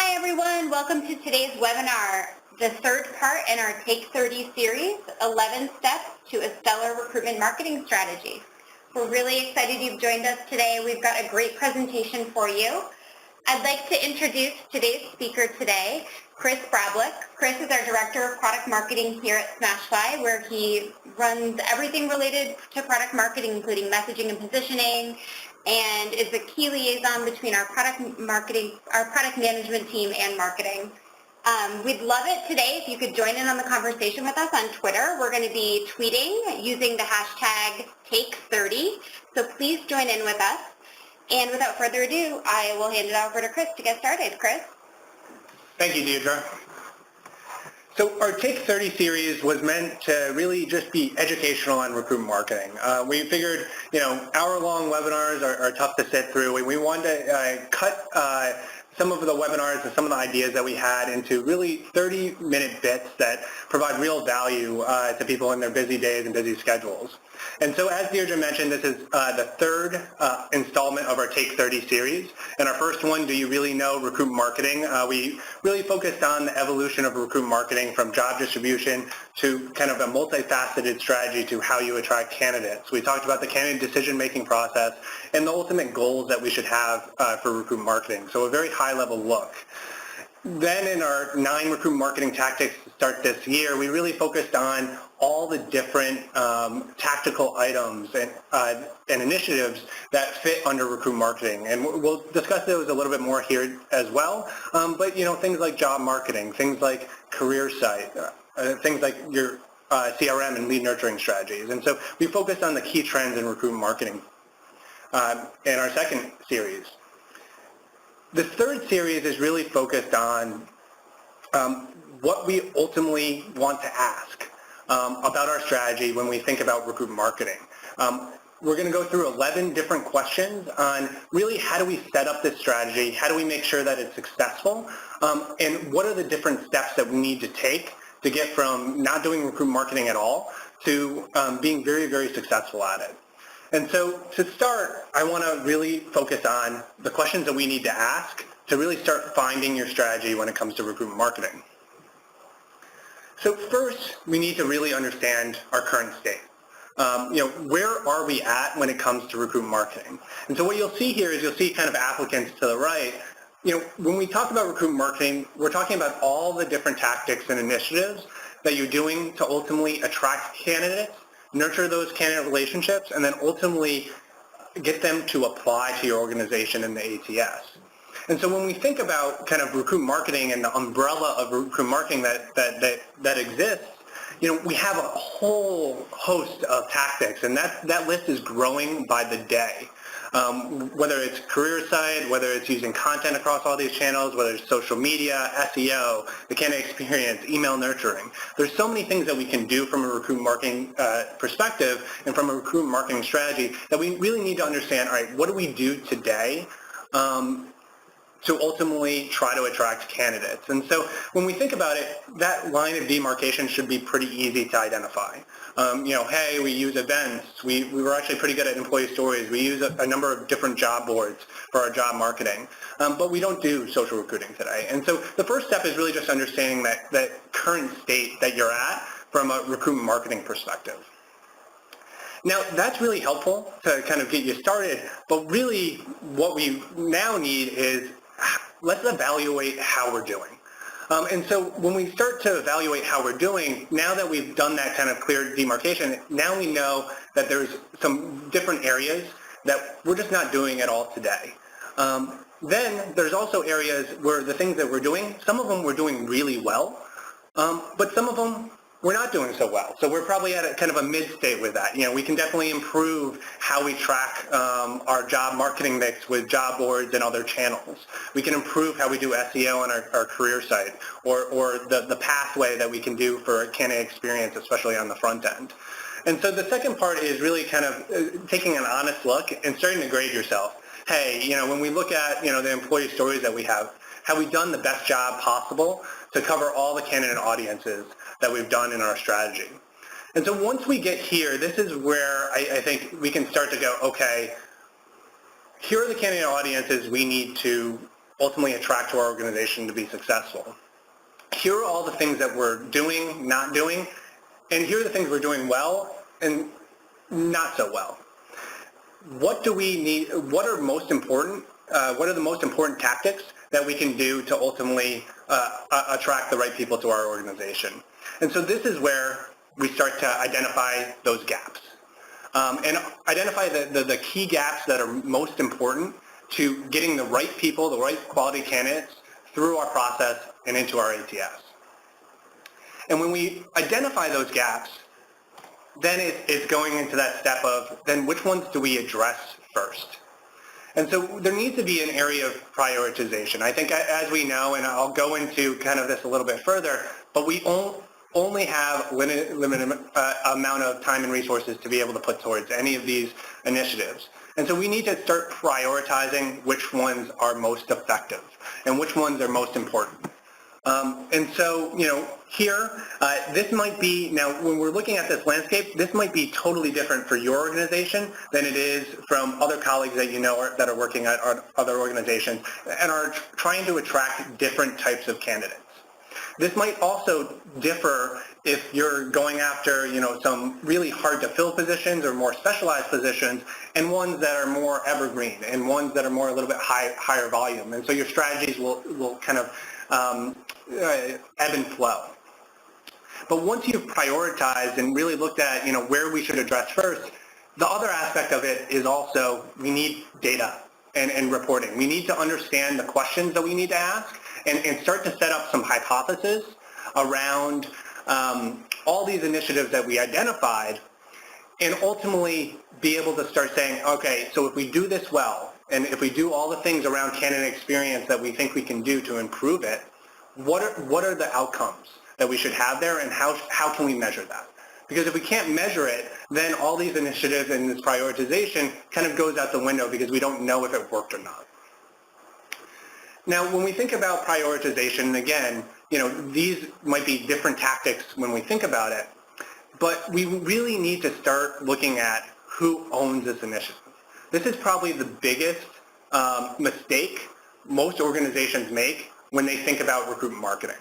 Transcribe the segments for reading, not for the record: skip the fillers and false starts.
Hi everyone, welcome to today's webinar, the third part in our Take 30 series, 11 Steps to a Stellar Recruitment Marketing Strategy. We're really excited you've joined us today. We've got a great presentation for you. I'd like to introduce today's speaker today, Chris Brablc. Chris is our Director of Product Marketing here at Smashfly, where he runs everything related to product marketing, including messaging and positioning, and is the key liaison between our product management team and marketing. We'd love it today if you could join in on the conversation with us on Twitter. We're going to be tweeting using the hashtag Take30, so please join in with us. And without further ado, I will hand it over to Chris to get started. Chris? Thank you, Deirdre. So our Take 30 series was meant to really just be educational on recruitment marketing. We figured, hour-long webinars are tough to sit through. We wanted to cut some of the webinars and some of the ideas that we had into really 30-minute bits that provide real value to people in their busy days and busy schedules. And so as Deirdre mentioned, this is the third installment of our Take 30 series. And our first one, Do You Really Know Recruitment Marketing? We really focused on the evolution of recruitment marketing from job distribution to kind of a multifaceted strategy to how you attract candidates. We talked about the candidate decision-making process and the ultimate goals that we should have for recruitment marketing. So a very high-level look. Then in our 9 recruitment marketing tactics to start this year, we really focused on all the different tactical items and initiatives that fit under recruitment marketing. And we'll discuss those a little bit more here as well. But, things like job marketing, things like career site, things like your CRM and lead nurturing strategies. And so we focused on the key trends in recruitment marketing in our second series. The third series is really focused on what we ultimately want to ask about our strategy when we think about recruitment marketing. We're going to go through 11 different questions on really how do we set up this strategy, how do we make sure that it's successful, and what are the different steps that we need to take to get from not doing recruitment marketing at all to being very, very successful at it. And so to start, I want to really focus on the questions that we need to ask to really start finding your strategy when it comes to recruitment marketing. So first, we need to really understand our current state. Where are we at when it comes to recruitment marketing? And so what you'll see here is you'll see kind of applicants to the right. When we talk about recruitment marketing, we're talking about all the different tactics and initiatives that you're doing to ultimately attract candidates, nurture those candidate relationships, and then ultimately get them to apply to your organization in the ATS. And so when we think about kind of recruitment marketing and the umbrella of recruitment marketing that exists, we have a whole host of tactics, and that list is growing by the day. Whether it's career site, whether it's using content across all these channels, whether it's social media, SEO, the candidate experience, email nurturing. There's so many things that we can do from a recruitment marketing perspective and from a recruitment marketing strategy that we really need to understand, all right, what do we do today to ultimately try to attract candidates? And so when we think about it, that line of demarcation should be pretty easy to identify. Hey, we use events. We were actually pretty good at employee stories. We use a number of different job boards for our job marketing, but we don't do social recruiting today. And so the first step is really just understanding that current state that you're at from a recruitment marketing perspective. Now, that's really helpful to kind of get you started, but really what we now need is let's evaluate how we're doing. And so when we start to evaluate how we're doing, now that we've done that kind of clear demarcation, now we know that there's some different areas that we're just not doing at all today. Then there's also areas where the things that we're doing, some of them we're doing really well, but some of them we're not doing so well. So we're probably at a kind of a mid-state with that. We can definitely improve how we track our job marketing mix with job boards and other channels. We can improve how we do SEO on our career site or the pathway that we can do for a candidate experience, especially on the front end. And so the second part is really kind of taking an honest look and starting to grade yourself. Hey, when we look at, the employee stories that we have we done the best job possible to cover all the candidate audiences that we've done in our strategy? And so once we get here, this is where I think we can start to go, okay, here are the candidate audiences we need to ultimately attract to our organization to be successful. Here are all the things that we're doing, not doing, and here are the things we're doing well and not so well. What do we need? What are most important? What are the most important tactics that we can do to ultimately attract the right people to our organization? And so this is where we start to identify those gaps and identify the key gaps that are most important to getting the right people, the right quality candidates through our process and into our ATS. And when we identify those gaps, then it's going into that step of then which ones do we address first? And so there needs to be an area of prioritization. I think as we know, and I'll go into kind of this a little bit further, but we only have limited amount of time and resources to be able to put towards any of these initiatives. And so we need to start prioritizing which ones are most effective and which ones are most important. And so, here, this might be, now when we're looking at this landscape, this might be totally different for your organization than it is from other colleagues that you know that are working at other organizations and are trying to attract different types of candidates. This might also differ if you're going after, some really hard to fill positions or more specialized positions and ones that are more evergreen and ones that are more a little bit higher volume. And so your strategies will kind of ebb and flow. But once you've prioritized and really looked at, where we should address first, the other aspect of it is also we need data and reporting. We need to understand the questions that we need to ask and start to set up some hypotheses around all these initiatives that we identified and ultimately be able to start saying, okay, so if we do this well and if we do all the things around candidate experience that we think we can do to improve it, what are the outcomes that we should have there and how can we measure that? Because if we can't measure it, then all these initiatives and this prioritization kind of goes out the window because we don't know if it worked or not. Now, when we think about prioritization, again, these might be different tactics when we think about it, but we really need to start looking at who owns this initiative. This is probably the biggest mistake most organizations make when they think about recruitment marketing.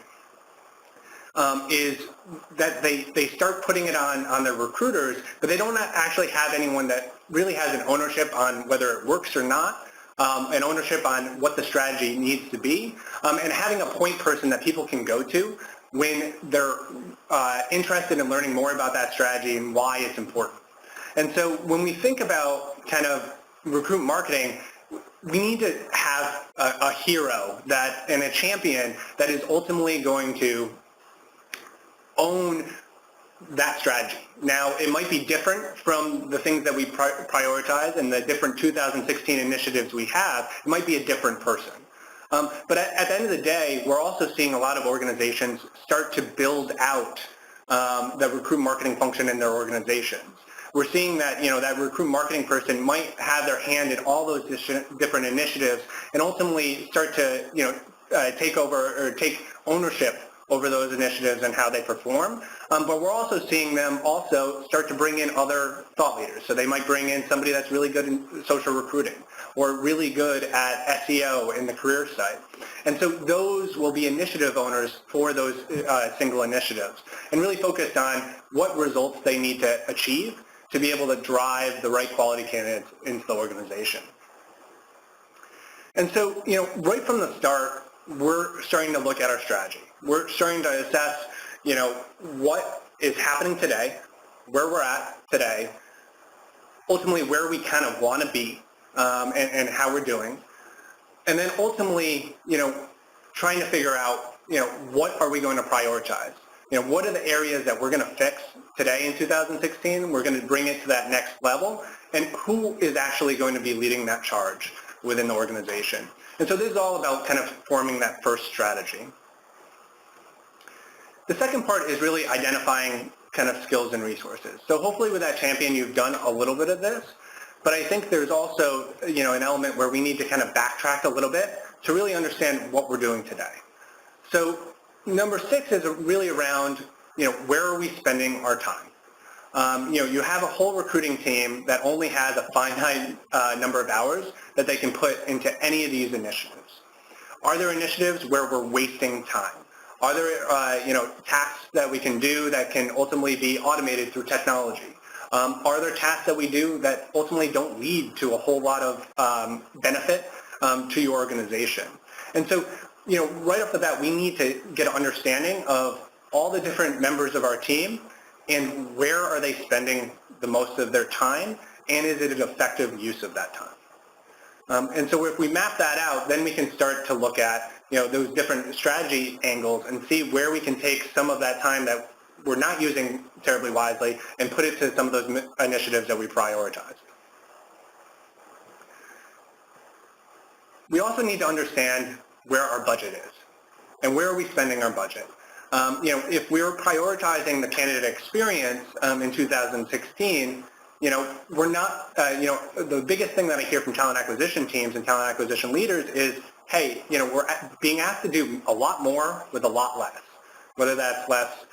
Is that they start putting it on their recruiters, but they don't actually have anyone that really has an ownership on whether it works or not, an ownership on what the strategy needs to be, and having a point person that people can go to when they're interested in learning more about that strategy and why it's important. And so when we think about kind of recruitment marketing, we need to have a hero and a champion that is ultimately going to own that strategy. Now, it might be different from the things that we prioritize and the different 2016 initiatives we have. It might be a different person. But at the end of the day, we're also seeing a lot of organizations start to build out the recruit marketing function in their organizations. We're seeing that, that recruit marketing person might have their hand in all those different initiatives and ultimately start to, take over or take ownership over those initiatives and how they perform. But we're also seeing them also start to bring in other thought leaders. So they might bring in somebody that's really good in social recruiting or really good at SEO in the career site. And so those will be initiative owners for those single initiatives and really focused on what results they need to achieve to be able to drive the right quality candidates into the organization. And so, right from the start, we're starting to look at our strategy. We're starting to assess, what is happening today, where we're at today, ultimately where we kind of want to be, and how we're doing. And then ultimately, trying to figure out, what are we going to prioritize? What are the areas that we're going to fix today in 2016? We're going to bring it to that next level, and who is actually going to be leading that charge within the organization? And so this is all about kind of forming that first strategy. The second part is really identifying kind of skills and resources. So hopefully with that champion, you've done a little bit of this, but I think there's also, an element where we need to kind of backtrack a little bit to really understand what we're doing today. So number 6 is really around, where are we spending our time? You have a whole recruiting team that only has a finite number of hours that they can put into any of these initiatives. Are there initiatives where we're wasting time? Are there, tasks that we can do that can ultimately be automated through technology? Are there tasks that we do that ultimately don't lead to a whole lot of benefit to your organization? And so, right off the bat, we need to get an understanding of all the different members of our team and where are they spending the most of their time, and is it an effective use of that time? And so if we map that out, then we can start to look at those different strategy angles and see where we can take some of that time that we're not using terribly wisely and put it to some of those initiatives that we prioritize. We also need to understand where our budget is and where are we spending our budget. If we're prioritizing the candidate experience in 2016, we're not, the biggest thing that I hear from talent acquisition teams and talent acquisition leaders is, hey, we're being asked to do a lot more with a lot less, whether that's less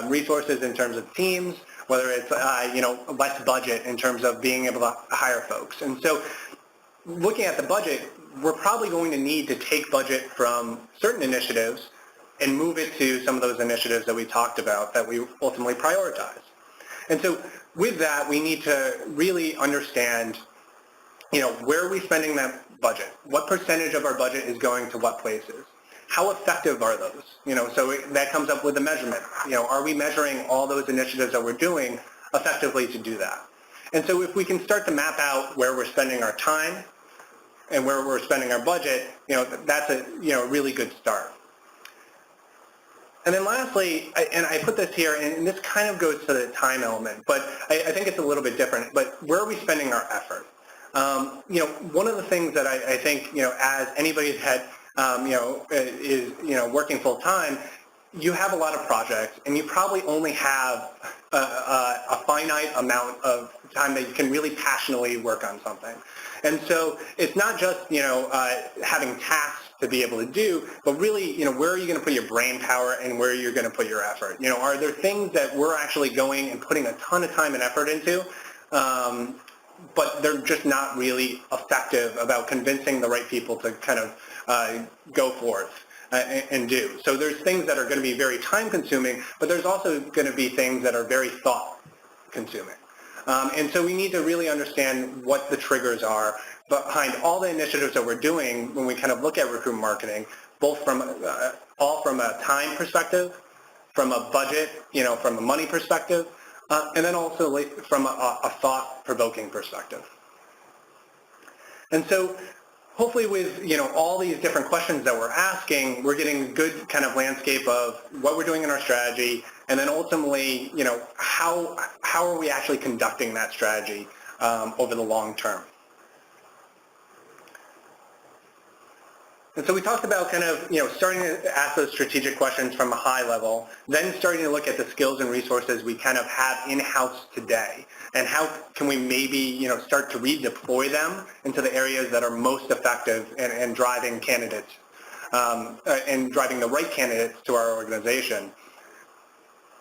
resources in terms of teams, whether it's, less budget in terms of being able to hire folks. And so looking at the budget, we're probably going to need to take budget from certain initiatives and move it to some of those initiatives that we talked about that we ultimately prioritize. And so with that, we need to really understand, where are we spending that budget? What percentage of our budget is going to what places? How effective are those? So that comes up with the measurement. Are we measuring all those initiatives that we're doing effectively to do that? And so if we can start to map out where we're spending our time and where we're spending our budget, that's a really good start. And then lastly, I put this here, and this kind of goes to the time element, but I think it's a little bit different. But where are we spending our effort? One of the things that I think, as anybody that is working full time, you have a lot of projects, and you probably only have a finite amount of time that you can really passionately work on something. And so it's not just having tasks to be able to do, but really, where are you going to put your brain power and where you're going to put your effort? Are there things that we're actually going and putting a ton of time and effort into, but they're just not really effective about convincing the right people to kind of go forth and do. So there's things that are going to be very time consuming, but there's also going to be things that are very thought consuming. And so we need to really understand what the triggers are behind all the initiatives that we're doing when we kind of look at recruitment marketing, both from all from a time perspective, from a budget, from a money perspective, and then also from a thought-provoking perspective. And so hopefully with all these different questions that we're asking, we're getting a good kind of landscape of what we're doing in our strategy, and then ultimately, how are we actually conducting that strategy over the long term. And so we talked about kind of, starting to ask those strategic questions from a high level, then starting to look at the skills and resources we kind of have in-house today, and how can we maybe, start to redeploy them into the areas that are most effective and driving candidates, and driving the right candidates to our organization.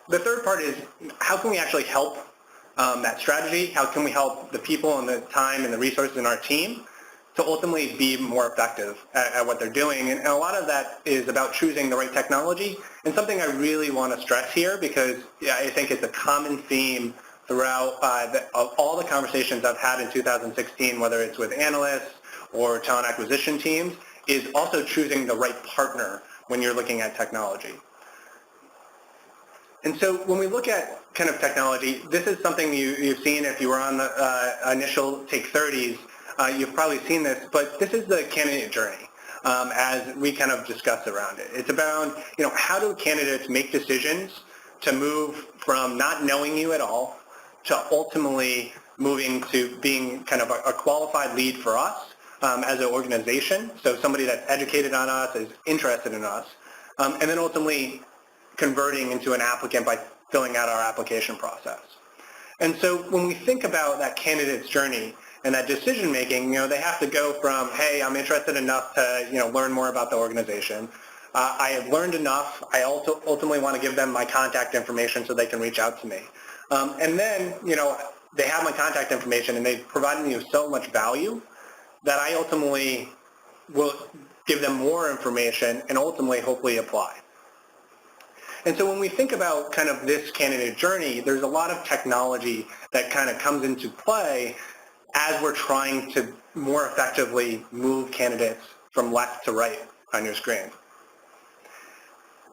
The third part is, how can we actually help that strategy? How can we help the people and the time and the resources in our team to ultimately be more effective at what they're doing? And a lot of that is about choosing the right technology. And something I really want to stress here, because I think it's a common theme throughout all the conversations I've had in 2016, whether it's with analysts or talent acquisition teams, is also choosing the right partner when you're looking at technology. And so when we look at kind of technology, this is something you've seen if you were on the initial Take 30s. You've probably seen this, but this is the candidate journey as we kind of discussed around it. It's about, how do candidates make decisions to move from not knowing you at all to ultimately moving to being kind of a qualified lead for us as an organization, so somebody that's educated on us, is interested in us, and then ultimately converting into an applicant by filling out our application process. And so when we think about that candidate's journey and that decision making, they have to go from, hey, I'm interested enough to, learn more about the organization. I have learned enough. I also ultimately want to give them my contact information so they can reach out to me. And then, they have my contact information and they've provided me with so much value that I ultimately will give them more information, and ultimately hopefully apply. And so when we think about kind of this candidate journey, there's a lot of technology that kind of comes into play as we're trying to more effectively move candidates from left to right on your screen.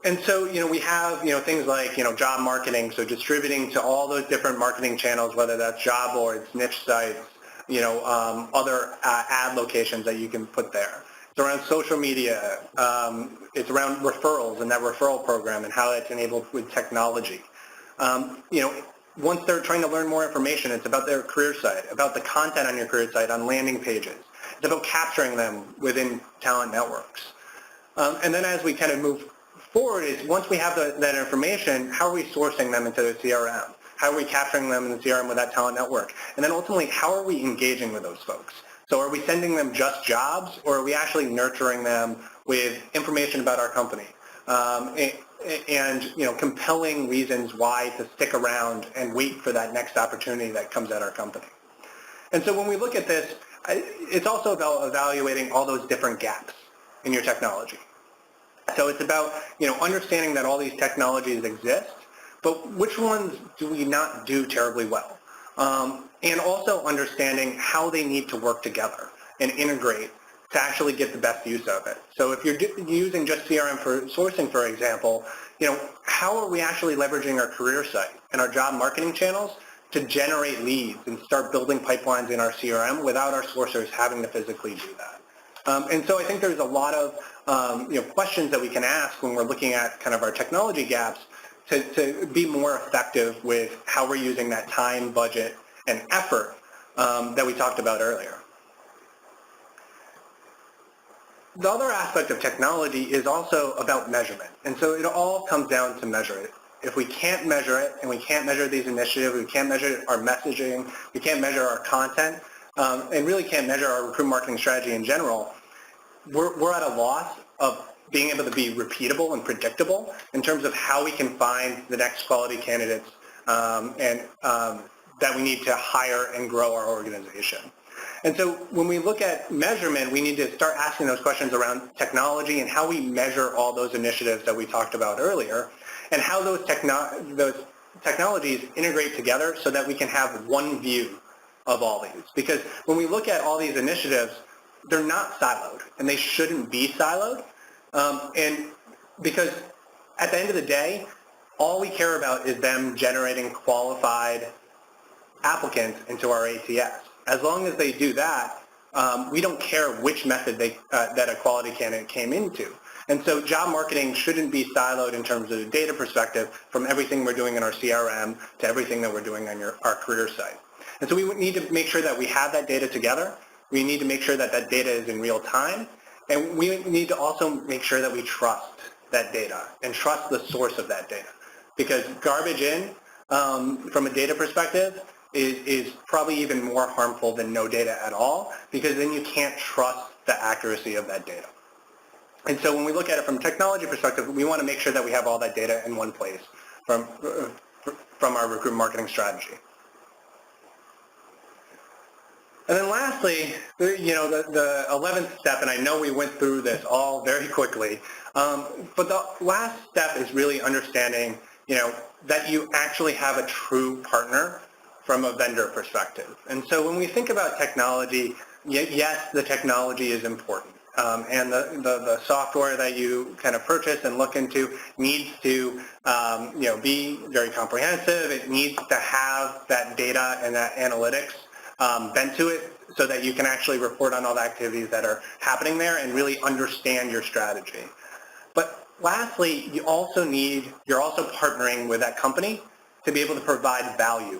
And so, we have, things like, job marketing, so distributing to all those different marketing channels, whether that's job boards, niche sites, other ad locations that you can put there. It's around social media. It's around referrals and that referral program and how that's enabled with technology. Once they're trying to learn more information, it's about their career site, about the content on your career site, on landing pages. It's about capturing them within talent networks. And then as we kind of move forward is once we have that information, how are we sourcing them into the CRM? How are we capturing them in the CRM with that talent network? And then ultimately, how are we engaging with those folks? So are we sending them just jobs, or are we actually nurturing them with information about our company and compelling reasons why to stick around and wait for that next opportunity that comes at our company? And so when we look at this, it's also about evaluating all those different gaps in your technology. So it's about understanding that all these technologies exist, but which ones do we not do terribly well? And also understanding how they need to work together and integrate to actually get the best use of it. So if you're using just CRM for sourcing, for example, how are we actually leveraging our career site and our job marketing channels to generate leads and start building pipelines in our CRM without our sourcers having to physically do that? And so I think there's a lot of questions that we can ask when we're looking at kind of our technology gaps to be more effective with how we're using that time, budget, and effort that we talked about earlier. The other aspect of technology is also about measurement. And so it all comes down to measure it. If we can't measure it, and we can't measure these initiatives, we can't measure our messaging, we can't measure our content, and really can't measure our recruitment marketing strategy in general, we're at a loss of being able to be repeatable and predictable in terms of how we can find the next quality candidates that we need to hire and grow our organization. And so when we look at measurement, we need to start asking those questions around technology and how we measure all those initiatives that we talked about earlier, and how those technologies integrate together so that we can have one view of all these. Because when we look at all these initiatives, they're not siloed, and they shouldn't be siloed. And because at the end of the day, all we care about is them generating qualified applicants into our ATS. As long as they do that, we don't care which method that a quality candidate came into. And so job marketing shouldn't be siloed in terms of the data perspective from everything we're doing in our CRM to everything that we're doing on our career site. And so we need to make sure that we have that data together. We need to make sure that that data is in real time. And we need to also make sure that we trust that data and trust the source of that data. Because garbage in, from a data perspective, is probably even more harmful than no data at all, because then you can't trust the accuracy of that data. And so when we look at it from a technology perspective, we want to make sure that we have all that data in one place from our recruitment marketing strategy. And then lastly, the 11th step, and I know we went through this all very quickly, but the last step is really understanding, that you actually have a true partner from a vendor perspective. And so when we think about technology, yes, the technology is important. And the software that you kind of purchase and look into needs to be very comprehensive. It needs to have that data and that analytics bent to it so that you can actually report on all the activities that are happening there and really understand your strategy. But lastly, you're also partnering with that company to be able to provide value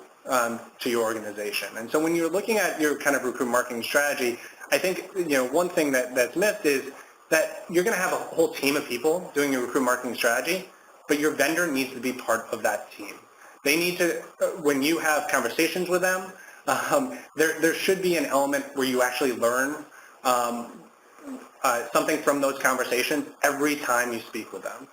to your organization. And so when you're looking at your kind of recruitment marketing strategy, I think one thing that's missed is that you're going to have a whole team of people doing your recruitment marketing strategy, but your vendor needs to be part of that team. They need to, when you have conversations with them, there should be an element where you actually learn something from those conversations every time you speak with them.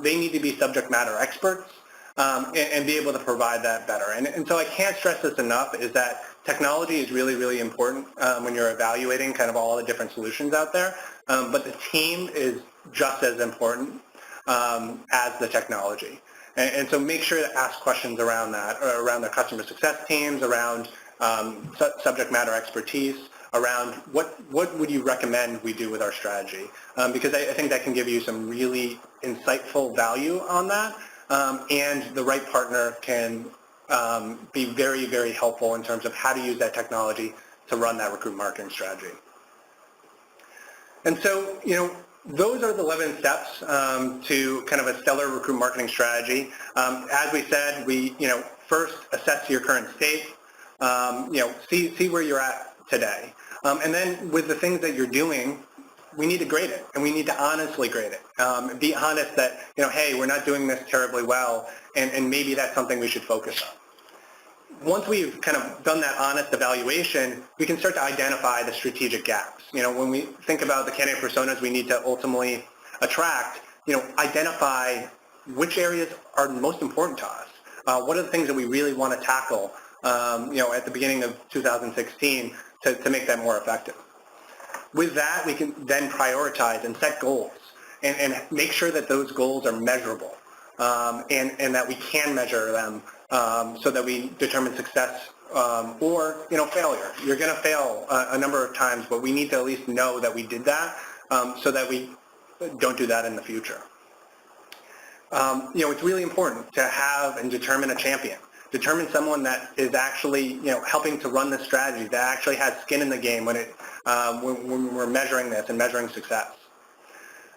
They need to be subject matter experts and be able to provide that better. And so I can't stress this enough, is that technology is really, really important when you're evaluating kind of all the different solutions out there, but the team is just as important as the technology. And so make sure to ask questions around that, around the customer success teams, around subject matter expertise, around what would you recommend we do with our strategy? Because I think that can give you some really insightful value on that, and the right partner can be very, very helpful in terms of how to use that technology to run that recruitment marketing strategy. And so, those are the 11 steps to kind of a stellar recruitment marketing strategy. As we said, we, first assess your current state, see where you're at today. And then with the things that you're doing, we need to grade it, and we need to honestly grade it. Be honest that, hey, we're not doing this terribly well, and maybe that's something we should focus on. Once we've kind of done that honest evaluation, we can start to identify the strategic gaps. When we think about the candidate personas we need to ultimately attract, identify which areas are most important to us. What are the things that we really want to tackle, at the beginning of 2016 to make that more effective. With that, we can then prioritize and set goals and make sure that those goals are measurable and that we can measure them so that we determine success or failure. You're going to fail a number of times, but we need to at least know that we did that so that we don't do that in the future. It's really important to have and determine a champion. Determine someone that is actually helping to run the strategy, that actually has skin in the game when we're measuring this and measuring success.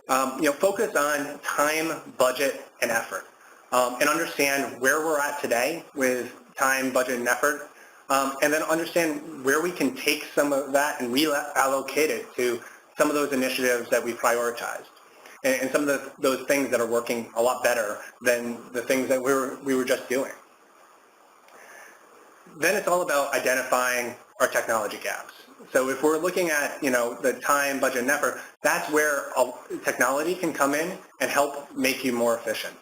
Focus on time, budget, and effort, and understand where we're at today with time, budget, and effort, and then understand where we can take some of that and reallocate it to some of those initiatives that we prioritized, and some of those things that are working a lot better than the things that we were just doing. Then it's all about identifying our technology gaps. So if we're looking at, the time, budget, and effort, that's where technology can come in and help make you more efficient.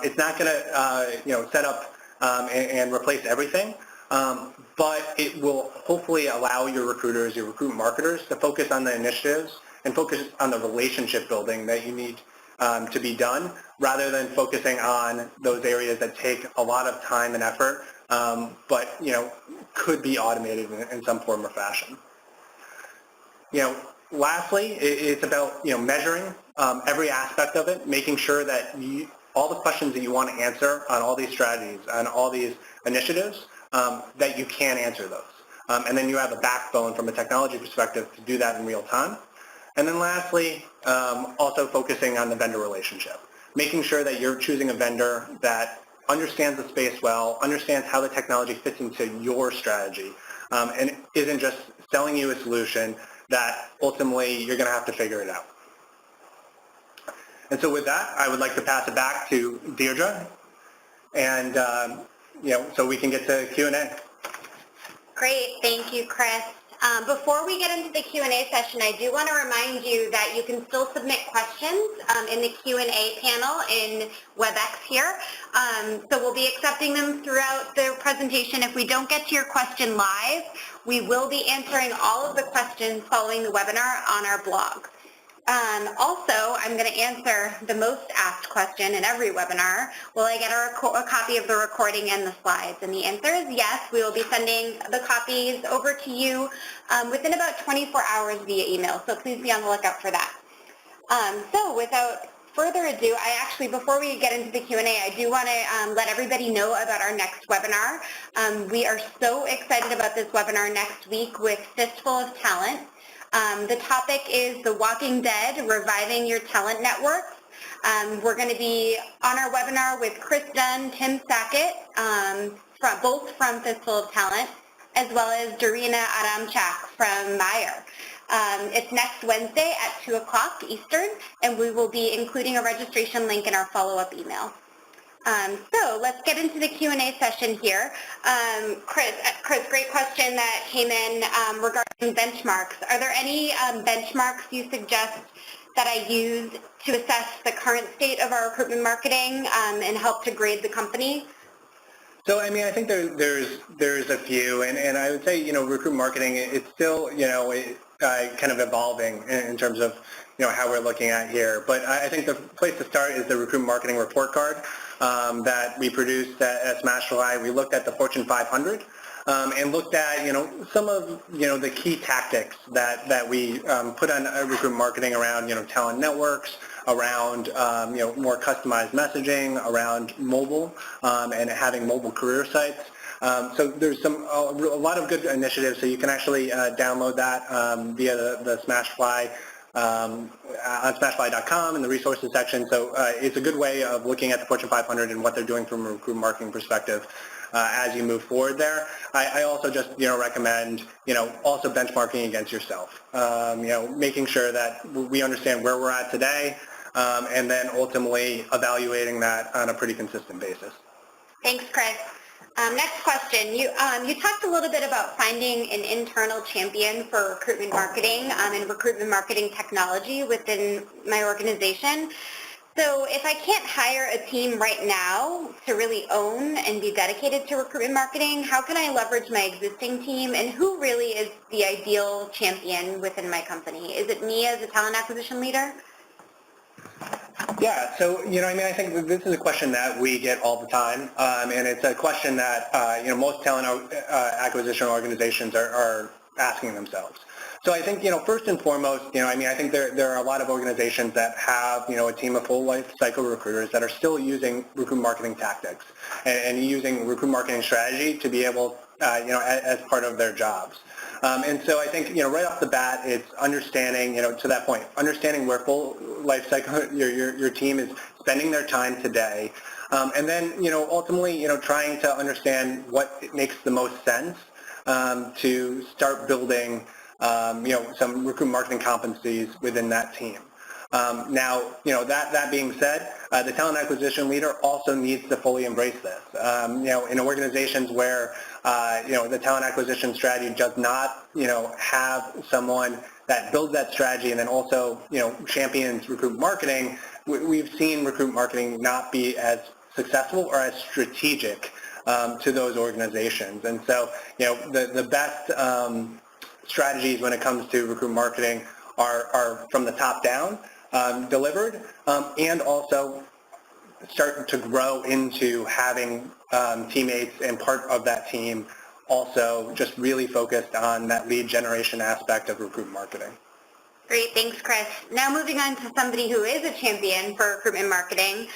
It's not going to, set up and replace everything, but it will hopefully allow your recruiters, your recruitment marketers to focus on the initiatives and focus on the relationship building that you need to be done, rather than focusing on those areas that take a lot of time and effort, but could be automated in some form or fashion. Lastly, it's about measuring every aspect of it, making sure that all the questions that you want to answer on all these strategies, on all these initiatives, that you can answer those, and then you have a backbone from a technology perspective to do that in real time. And then lastly, also focusing on the vendor relationship, making sure that you're choosing a vendor that understands the space well, understands how the technology fits into your strategy, and isn't just selling you a solution that ultimately you're going to have to figure it out. And so with that, I would like to pass it back to Deirdre, and so we can get to Q&A. Great, thank you, Chris. Before we get into the Q&A session, I do want to remind you that you can still submit questions in the Q&A panel in WebEx here. So we'll be accepting them throughout the presentation. If we don't get to your question live, we will be answering all of the questions following the webinar on our blog. Also, I'm going to answer the most asked question in every webinar. Will I get a copy of the recording and the slides? And the answer is yes. We will be sending the copies over to you within about 24 hours via email, so please be on the lookout for that. So without further ado, before we get into the Q&A, I do want to let everybody know about our next webinar. We are so excited about this webinar next week with Fistful of Talent. The topic is The Walking Dead, Reviving Your Talent Networks. We're going to be on our webinar with Chris Dunn, Tim Sackett, both from Fistful of Talent, as well as Darina Adamchak from Meyer. It's next Wednesday at 2 o'clock Eastern, and we will be including a registration link in our follow-up email. So let's get into the Q&A session here. Chris, great question that came in regarding benchmarks. Are there any benchmarks you suggest that I use to assess the current state of our recruitment marketing and help to grade the company? So, I mean, I think there's a few, and I would say, recruit marketing, it's still, kind of evolving in terms of, how we're looking at here. But I think the place to start is the recruit marketing report card that we produced at Smashfly. We looked at the Fortune 500 and looked at, some of, the key tactics that we put on recruit marketing around, talent networks, around more customized messaging, around mobile, and having mobile career sites. So there's a lot of good initiatives. So you can actually download that via the Smashfly on smashfly.com in the resources section. So it's a good way of looking at the Fortune 500 and what they're doing from a recruit marketing perspective as you move forward there. I also just recommend also benchmarking against yourself. Making sure that we understand where we're at today. And then ultimately evaluating that on a pretty consistent basis. Thanks, Chris. Next question. You talked a little bit about finding an internal champion for recruitment marketing and recruitment marketing technology within my organization. So if I can't hire a team right now to really own and be dedicated to recruitment marketing, how can I leverage my existing team, and who really is the ideal champion within my company? Is it me as a talent acquisition leader? Yeah, so, I think this is a question that we get all the time, and it's a question that, most talent acquisition organizations are asking themselves. So I think, first and foremost, I think there are a lot of organizations that have, a team of full life cycle recruiters that are still using recruit marketing tactics and using recruit marketing strategy to be able, as part of their jobs. And so I think, right off the bat, it's understanding, to that point, understanding where full life cycle your team is spending their time today. And then, ultimately, trying to understand what makes the most sense to start building, some recruit marketing competencies within that team. Now, that being said, the talent acquisition leader also needs to fully embrace this. In organizations where, the talent acquisition strategy does not, have someone that builds that strategy and then also, champions recruit marketing, we've seen recruit marketing not be as successful or as strategic to those organizations. And so, the best strategies when it comes to recruit marketing are from the top down, delivered, and also starting to grow into having teammates and part of that team also just really focused on that lead generation aspect of recruit marketing. Great, thanks, Chris. Now moving on to somebody who is a champion for recruitment marketing.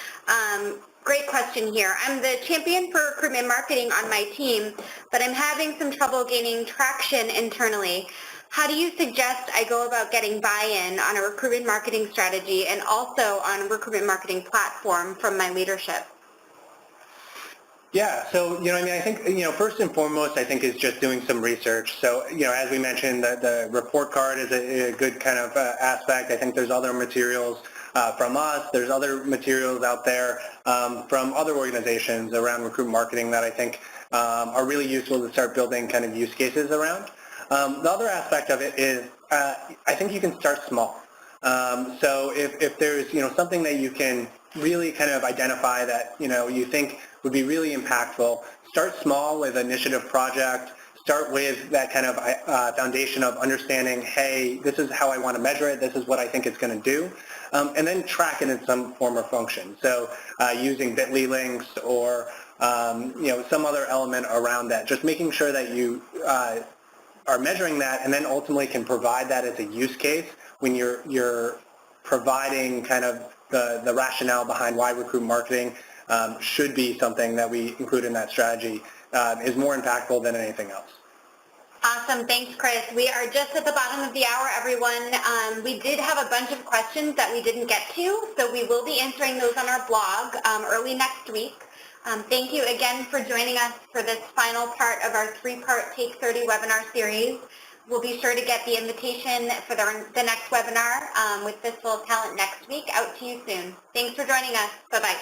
Great question here. I'm the champion for recruitment marketing on my team, but I'm having some trouble gaining traction internally. How do you suggest I go about getting buy-in on a recruitment marketing strategy and also on a recruitment marketing platform from my leadership? Yeah, so, I think, first and foremost, I think is just doing some research. So, as we mentioned, the report card is a good kind of aspect. I think there's other materials from us. There's other materials out there from other organizations around recruit marketing that I think are really useful to start building kind of use cases around. The other aspect of it is I think you can start small. So if there's, something that you can really kind of identify that, you think would be really impactful, start small with an initiative project. Start with that kind of foundation of understanding, hey, this is how I want to measure it, this is what I think it's going to do, and then track it in some form or function. So using bit.ly links or some other element around that, just making sure that you are measuring that and then ultimately can provide that as a use case when you're providing kind of the rationale behind why recruit marketing should be something that we include in that strategy is more impactful than anything else. Awesome. Thanks, Chris. We are just at the bottom of the hour, everyone. We did have a bunch of questions that we didn't get to, so we will be answering those on our blog early next week. Thank you again for joining us for this final part of our three-part Take 30 webinar series. We'll be sure to get the invitation for the next webinar with Fistful of Talent next week out to you soon. Thanks for joining us. Bye-bye.